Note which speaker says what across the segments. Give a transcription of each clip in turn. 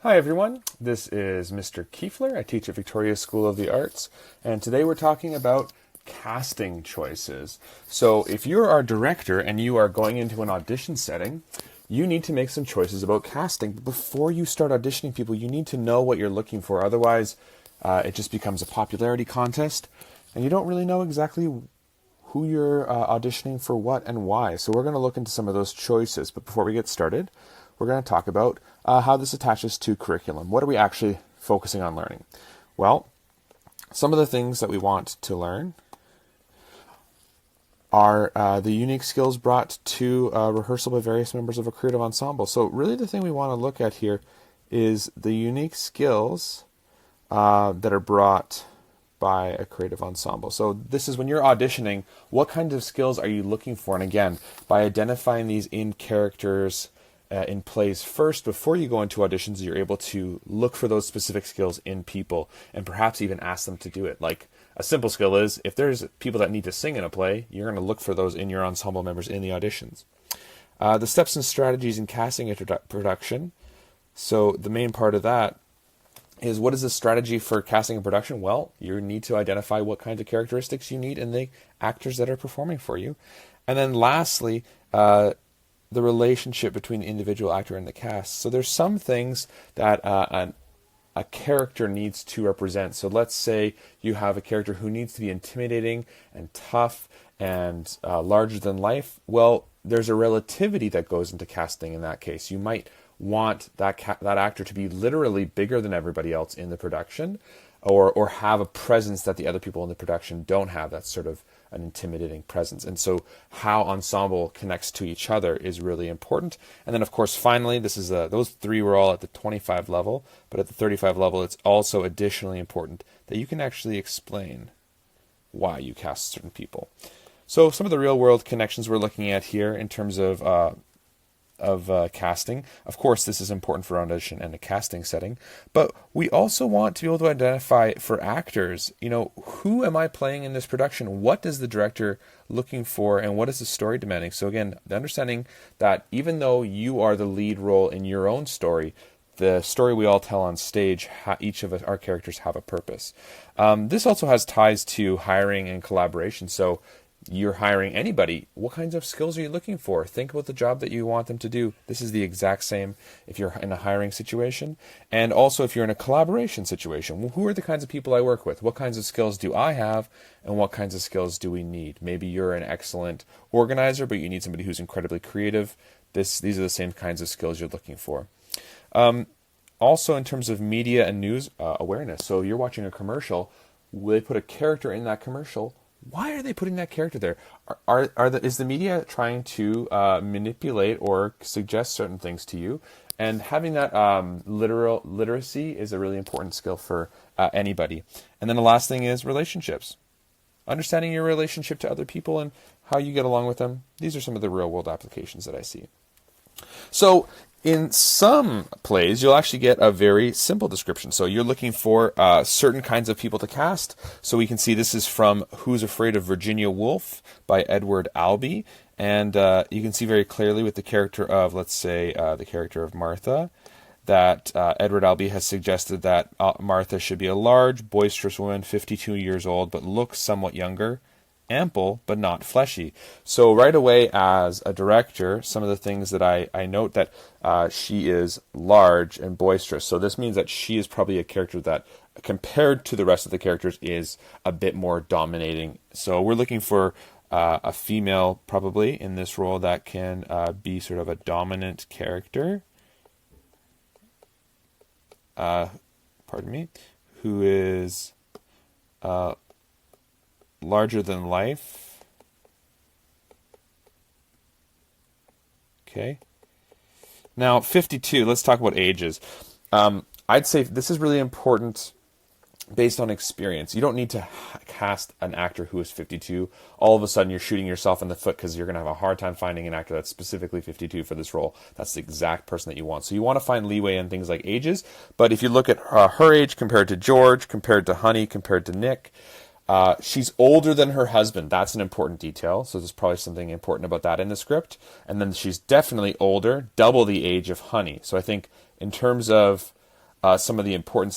Speaker 1: Hi everyone, this is Mr. Kiefler. I teach at Victoria School of the Arts, and today we're talking about casting choices. So if you're our director and you are going into an audition setting, you need to make some choices about casting. Before you start auditioning people, you need to know what you're looking for. Otherwise, it just becomes a popularity contest, and you don't really know exactly who you're auditioning for what and why. So we're going to look into some of those choices. But before we get started, we're going to talk about how this attaches to curriculum. What are we actually focusing on learning? Well, some of the things that we want to learn are the unique skills brought to rehearsal by various members of a creative ensemble. So really the thing we want to look at here is the unique skills that are brought by a creative ensemble. So this is when you're auditioning, what kind of skills are you looking for? And again, by identifying these in characters, in plays first, before you go into auditions, you're able to look for those specific skills in people and perhaps even ask them to do it. Like a simple skill is, if there's people that need to sing in a play, you're going to look for those in your ensemble members in the auditions. The steps and strategies in casting a production. So the main part of that is, what is the strategy for casting a production? Well, you need to identify what kinds of characteristics you need in the actors that are performing for you. And then lastly, the relationship between the individual actor and the cast. So there's some things that a character needs to represent. So let's say you have a character who needs to be intimidating and tough and larger than life. Well, there's a relativity that goes into casting in that case. You might want that actor to be literally bigger than everybody else in the production, or have a presence that the other people in the production don't have. That's sort of an intimidating presence. And so how ensemble connects to each other is really important. And then, of course, finally, this is those three were all at the 25 level, but at the 35 level, it's also additionally important that you can actually explain why you cast certain people. So some of the real-world connections we're looking at here in terms of casting. Of course, this is important for audition and a casting setting, but we also want to be able to identify for actors, who am I playing in this production? What is the director looking for, and what is the story demanding? So again, the understanding that even though you are the lead role in your own story, the story we all tell on stage, each of our characters have a purpose. This also has ties to hiring and collaboration. So you're hiring anybody. What kinds of skills are you looking for? Think about the job that you want them to do. This is the exact same if you're in a hiring situation. And also if you're in a collaboration situation. Well, who are the kinds of people I work with? What kinds of skills do I have? And what kinds of skills do we need? Maybe you're an excellent organizer, but you need somebody who's incredibly creative. These are the same kinds of skills you're looking for. Also in terms of media and news awareness. So you're watching a commercial. They put a character in that commercial. Why are they putting that character there? Is the media trying to manipulate or suggest certain things to you? And having that literacy is a really important skill for anybody. And then the last thing is relationships. Understanding your relationship to other people and how you get along with them. These are some of the real-world applications that I see. So in some plays, you'll actually get a very simple description. So you're looking for certain kinds of people to cast. So we can see this is from Who's Afraid of Virginia Woolf by Edward Albee. And you can see very clearly with the character of, let's say, the character of Martha, that Edward Albee has suggested that Martha should be a large, boisterous woman, 52 years old, but looks somewhat younger, ample but not fleshy. So right away as a director, some of the things that I note that she is large and boisterous. So this means that she is probably a character that, compared to the rest of the characters, is a bit more dominating. So we're looking for a female probably in this role that can be sort of a dominant character. Who is larger than life. Okay. Now, 52, let's talk about ages. I'd say this is really important based on experience. You don't need to cast an actor who is 52. All of a sudden, you're shooting yourself in the foot because you're going to have a hard time finding an actor that's specifically 52 for this role. That's the exact person that you want. So you want to find leeway in things like ages. But if you look at her age compared to George, compared to Honey, compared to Nick, she's older than her husband. That's an important detail. So there's probably something important about that in the script. And then she's definitely older, double the age of Honey. So I think in terms of Some of the important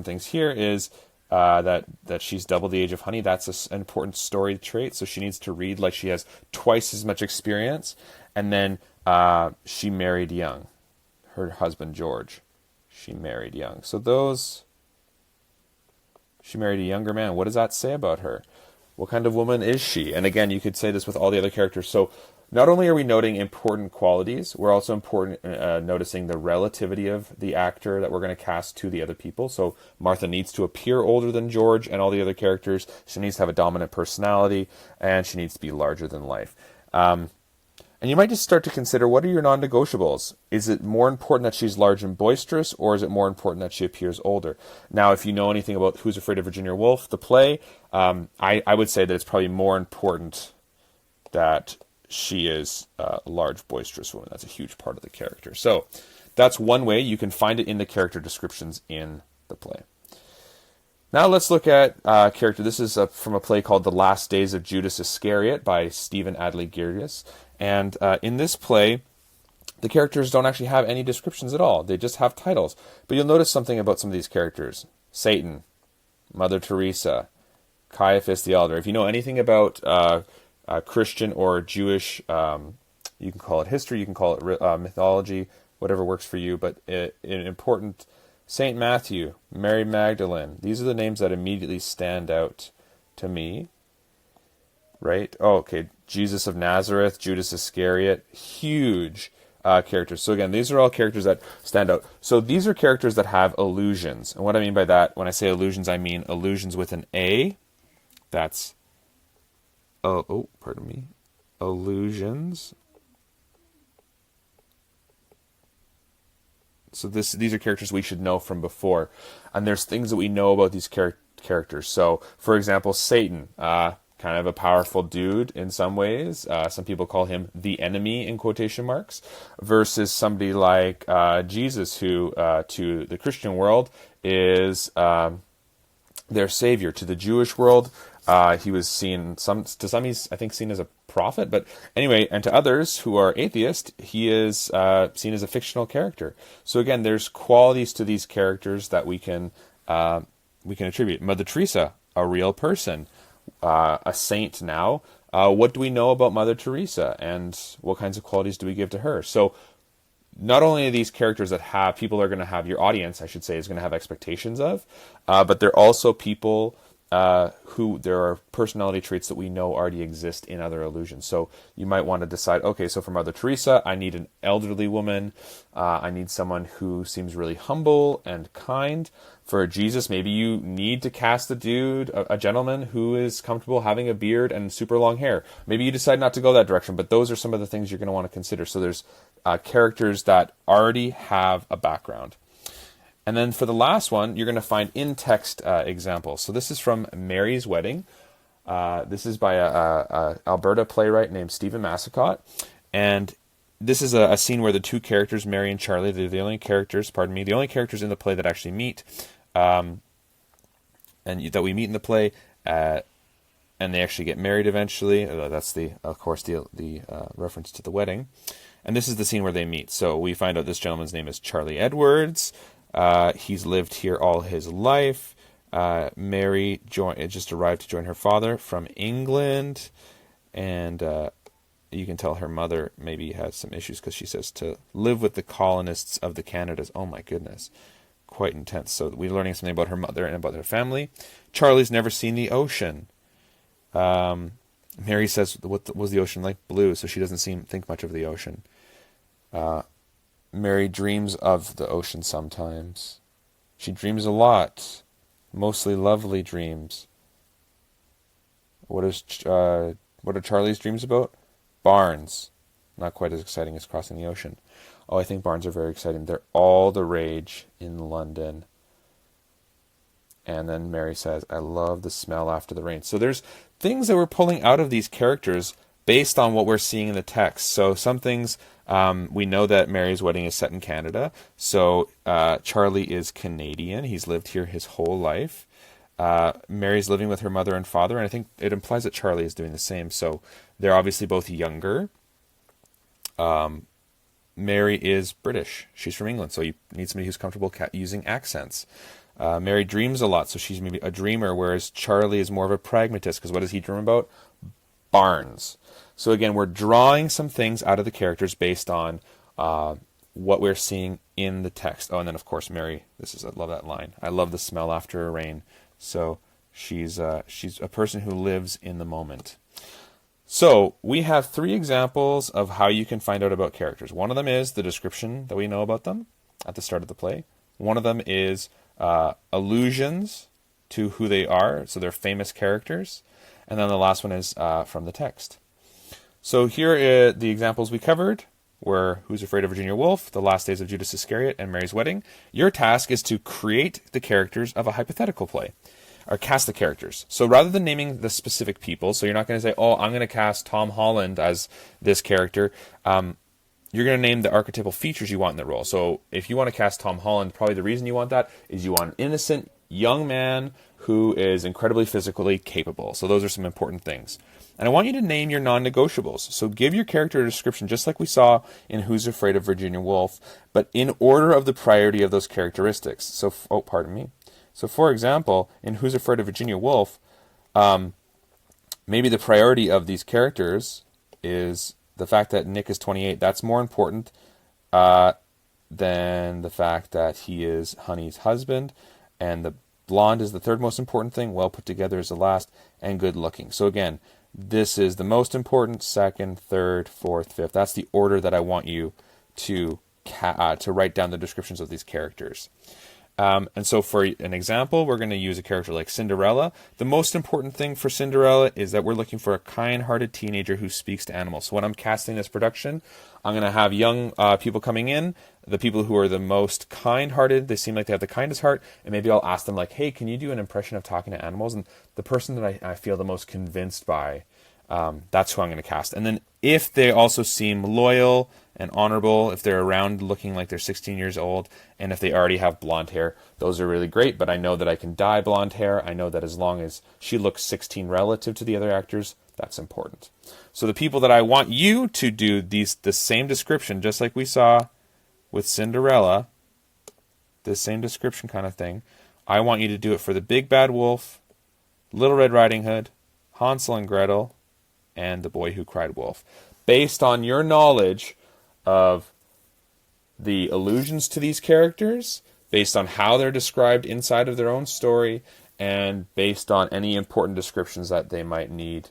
Speaker 1: things here is that she's double the age of Honey. That's an important story trait. So she needs to read like she has twice as much experience. And then she married young. Her husband George, she married young. She married a younger man. What does that say about her? What kind of woman is she? And again, you could say this with all the other characters. So not only are we noting important qualities, we're also noticing the relativity of the actor that we're going to cast to the other people. So Martha needs to appear older than George and all the other characters. She needs to have a dominant personality, and she needs to be larger than life. And you might just start to consider, what are your non-negotiables? Is it more important that she's large and boisterous, or is it more important that she appears older? Now, if you know anything about Who's Afraid of Virginia Woolf, the play, I would say that it's probably more important that she is a large, boisterous woman. That's a huge part of the character. So that's one way. You can find it in the character descriptions in the play. Now let's look at character. This is from a play called The Last Days of Judas Iscariot by Stephen Adly-Guirgis. And in this play, the characters don't actually have any descriptions at all. They just have titles. But you'll notice something about some of these characters. Satan, Mother Teresa, Caiaphas the Elder. If you know anything about Christian or Jewish, you can call it history, you can call it mythology, whatever works for you. But important, Saint Matthew, Mary Magdalene. These are the names that immediately stand out to me. Right? Oh, okay. Jesus of Nazareth, Judas Iscariot, huge characters. So again, these are all characters that stand out. So these are characters that have allusions. And what I mean by that, when I say allusions, I mean allusions with an A. That's, pardon me. Allusions. So these are characters we should know from before. And there's things that we know about these characters. So, for example, Satan, kind of a powerful dude in some ways. Some people call him the enemy in quotation marks, versus somebody like Jesus, who to the Christian world is their savior. To the Jewish world, he was seen he's I think seen as a prophet, but anyway, and to others who are atheist, he is seen as a fictional character. So again, there's qualities to these characters that we can attribute. Mother Teresa, a real person. A saint now. What do we know about Mother Teresa, and what kinds of qualities do we give to her? So not only are these characters that people are going to have, your audience, I should say, is going to have expectations of, but they're also people who there are personality traits that we know already exist in other allusions. So you might want to decide, okay, so for Mother Teresa, I need an elderly woman. I need someone who seems really humble and kind. For Jesus, maybe you need to cast a gentleman who is comfortable having a beard and super long hair. Maybe you decide not to go that direction, but those are some of the things you're going to want to consider. So there's characters that already have a background. And then for the last one, you're going to find in-text examples. So this is from Mary's Wedding. This is by a Alberta playwright named Stephen Massicott. And this is a scene where the two characters, Mary and Charlie, they're the only characters in the play that actually meet. And that we meet in the play, and they actually get married eventually. That's of course the reference to the wedding. And this is the scene where they meet. So we find out this gentleman's name is Charlie Edwards. He's lived here all his life. Mary just arrived to join her father from England, and you can tell her mother maybe has some issues because she says to live with the colonists of the Canadas. Oh my goodness. Quite intense. So we're learning something about her mother and about her family. Charlie's never seen the ocean. Mary says, "What was the ocean like?" Blue. So she doesn't think much of the ocean. Mary dreams of the ocean sometimes. She dreams a lot, mostly lovely dreams. What are Charlie's dreams about? Barns. Not quite as exciting as crossing the ocean. Oh, I think barns are very exciting. They're all the rage in London. And then Mary says, I love the smell after the rain. So there's things that we're pulling out of these characters based on what we're seeing in the text. So some things, we know that Mary's wedding is set in Canada. So Charlie is Canadian. He's lived here his whole life. Mary's living with her mother and father, and I think it implies that Charlie is doing the same. So they're obviously both younger. Mary is British. She's from England, so you need somebody who's comfortable using accents. Mary dreams a lot, so she's maybe a dreamer, whereas Charlie is more of a pragmatist, because what does he dream about? Barns. So again, we're drawing some things out of the characters based on what we're seeing in the text. Oh, and then of course Mary. I love that line. I love the smell after a rain. So she's a person who lives in the moment. So we have 3 examples of how you can find out about characters. One of them is the description that we know about them at the start of the play. One of them is allusions to who they are, so they're famous characters. And then the last one is from the text. So here are the examples we covered were Who's Afraid of Virginia Woolf, The Last Days of Judas Iscariot, and Mary's Wedding. Your task is to create the characters of a hypothetical play, or cast the characters. So rather than naming the specific people, so you're not going to say, oh, I'm going to cast Tom Holland as this character, you're going to name the archetypal features you want in the role. So if you want to cast Tom Holland, probably the reason you want that is you want an innocent young man who is incredibly physically capable. So those are some important things. And I want you to name your non-negotiables. So give your character a description just like we saw in Who's Afraid of Virginia Woolf, but in order of the priority of those characteristics. So, So for example, in Who's Afraid of Virginia Woolf, maybe the priority of these characters is the fact that Nick is 28. That's more important than the fact that he is Honey's husband, and the blonde is the third most important thing, well put together is the last, and good looking. So again, this is the most important, second, third, fourth, fifth. That's the order that I want you to write down the descriptions of these characters. And so for an example, we're going to use a character like Cinderella. The most important thing for Cinderella is that we're looking for a kind-hearted teenager who speaks to animals. So when I'm casting this production, I'm going to have young people coming in, the people who are the most kind-hearted, they seem like they have the kindest heart, and maybe I'll ask them like, hey, can you do an impression of talking to animals? And the person that I feel the most convinced by, that's who I'm going to cast. And then if they also seem loyal and honorable, if they're around looking like they're 16 years old, and if they already have blonde hair, those are really great, but I know that I can dye blonde hair. I know that as long as she looks 16 relative to the other actors, that's important. So the people that I want you to do the same description, just like we saw with Cinderella, the same description kind of thing, I want you to do it for the Big Bad Wolf, Little Red Riding Hood, Hansel and Gretel, and The Boy Who Cried Wolf. Based on your knowledge of the allusions to these characters, based on how they're described inside of their own story, and based on any important descriptions that they might need.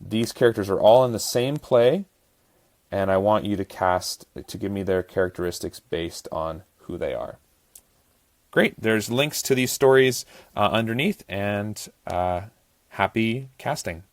Speaker 1: These characters are all in the same play, and I want you to give me their characteristics based on who they are. Great. There's links to these stories underneath, and happy casting.